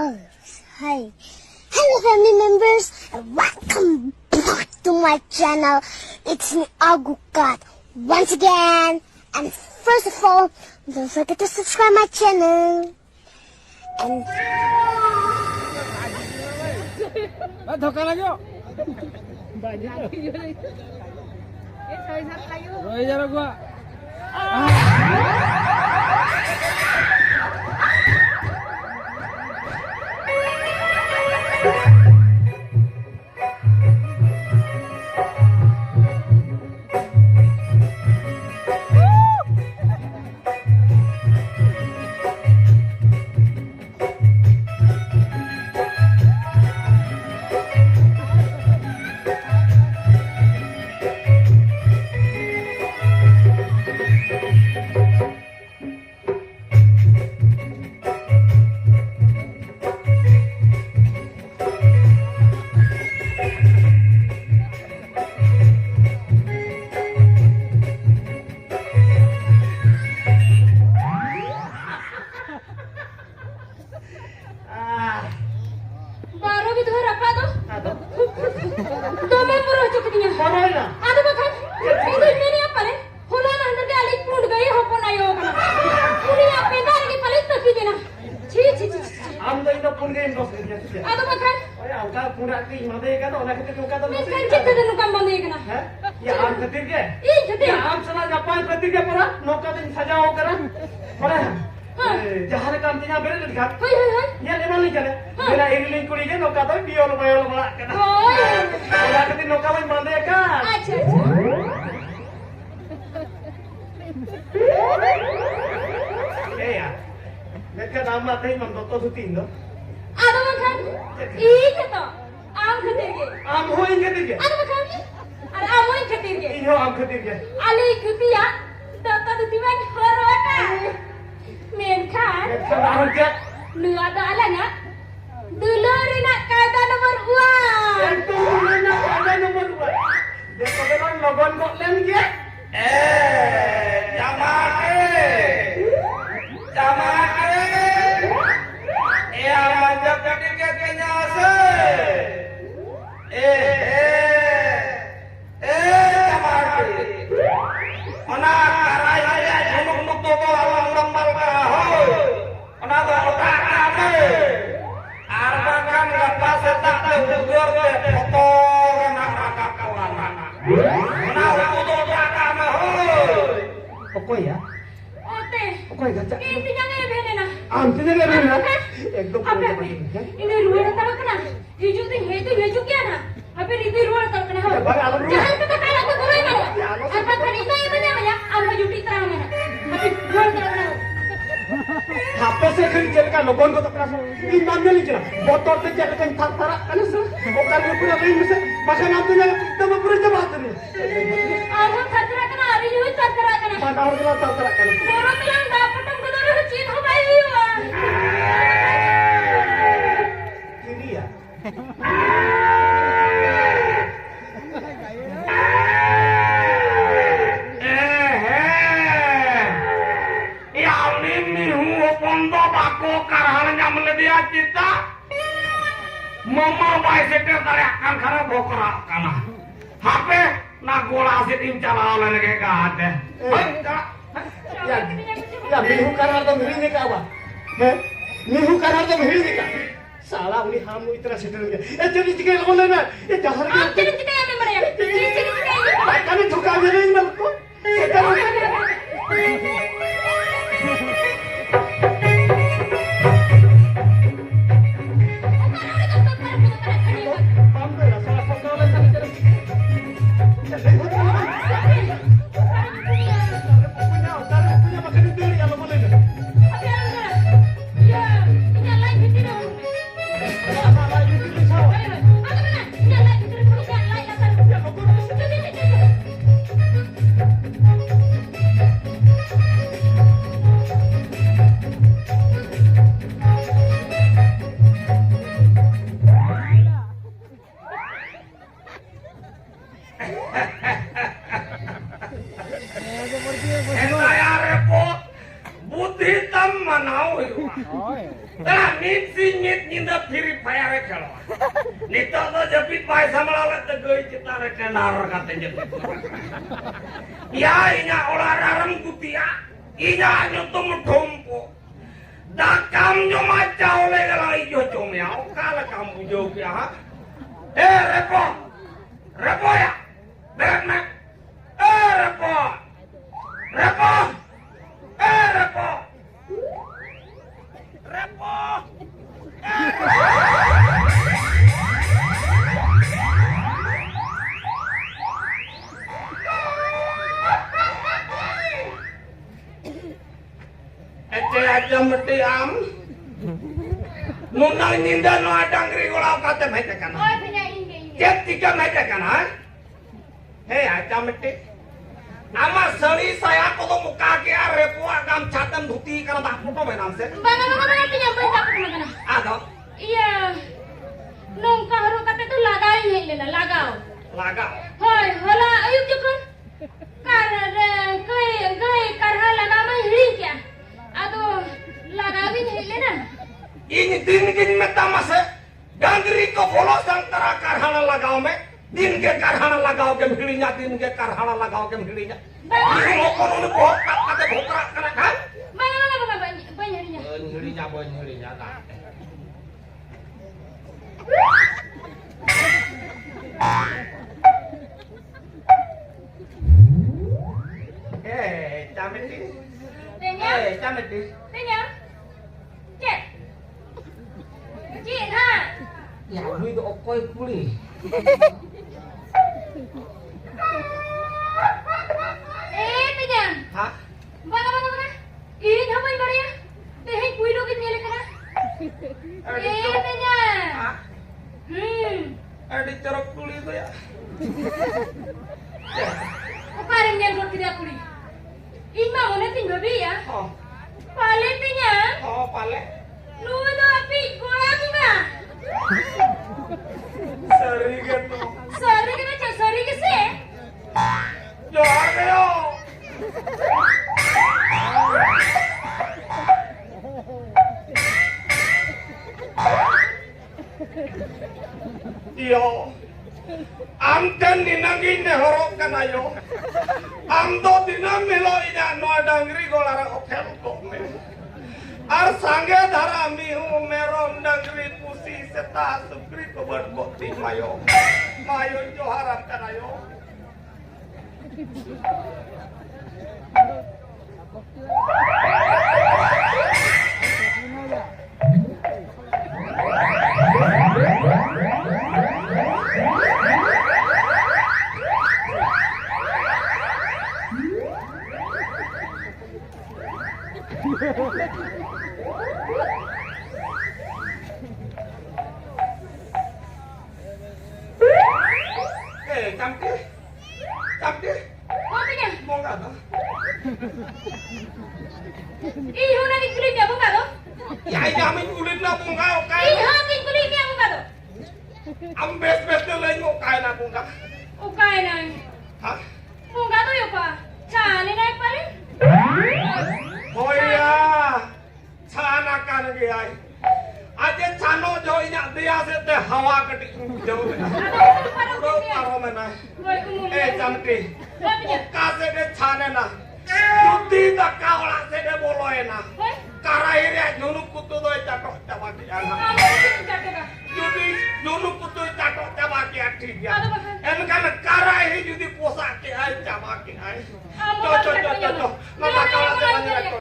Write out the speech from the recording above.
Oh, hi. Hello, family members, and welcome back to my channel. It's me, Agukat, once again. And first of all, don't forget to subscribe my channel. And धोखा लग्यो रोई जा रखवा mimit nyinda Free Fire kalau. Nito to jepit bae samalalet teh geuy cita rek kenar kate jepit. Ya inya olarareng kutia. Inya nyutung dompo. Dakam jo maca oleh kalau ijo comeau kala kamu jauh ya. Repo. Repo ya. Benek. Repo. Repo. Repo. Repo. Ece aja mesti am. Nunang ninda no adang rigolau kate mete kan. Oh, punya ini. Cek tiga mete kan ha. Hei aja mesti. Ama seli saya ko to muka ke repo agam chatan dhuti kana tak foto benam se. Bana punya banyak kemana? Ado Iya. Nung kahru kata tu lagai hele lagau. laga. Hoi, hola ayuk jukun. Kar kai karha lagama hiri kya? Aduh, lagawin hele na. Ini din meta mase. Gandri ko bolo sang tara karhana lagao me. Din ke karhana lagao ke hilinya din ke karhana lagao ke hilinya. Ini kono ni bo kate bokra kana kan. Bana banyak hirinya. Hilinya ta. Cameti. Tanya, Cameti. tanya. Cek. Cik ha. Ya lui do okoi kuli. Tanya. Hah? Bana. Ini thamai bariya. Tehe kuido ke nyele kana. Tanya. Hah? Ada cerok kuli itu ya. Paling nyel ko tidak kuli. Ima mana tinggal ya? Oh, Paling tanya. oh pale. Lu itu api kurang enggak? Seri gitu. Sorry kena cak sorry ke sih. Johar yo. Yo. Amten dinangi nehorok kana yo. Amdo dinam melo ina no dangri golara hotel ko me. Ar sange dhara mihu merom dangri pusi seta sukri ko boti mayo. Mayo joharam kana yo. Camti. Mau tanya? Mau nggak tuh? Iho nanti kulitnya buka tuh. Ya jamin kulit na kung kau kaya. Iho nanti kulitnya buka tuh. Ambes na lang mo kaya na kung ka. Okay nang. Ha? Buka tuh yuk pak. Cani naik paling. Oh iya. Sana kan gay. Aja chano jo inya dia se te hawa kati jo. Aduh, parah Ro kulitnya. paro mena. Woi kumum. Camti. Mau tanya? Ka se de chane na. Yuti da kaula se de boloe na. Woi. Karahir ya nunu kutu do chatok chawaki ana. Kamu cakap kah? Jadi nunu kutu chatok chawaki ati ya. Aduh, bahkan. En kan karahir jadi posake ai chawaki ai. Kamu Cho. kan punya. Mama kaula se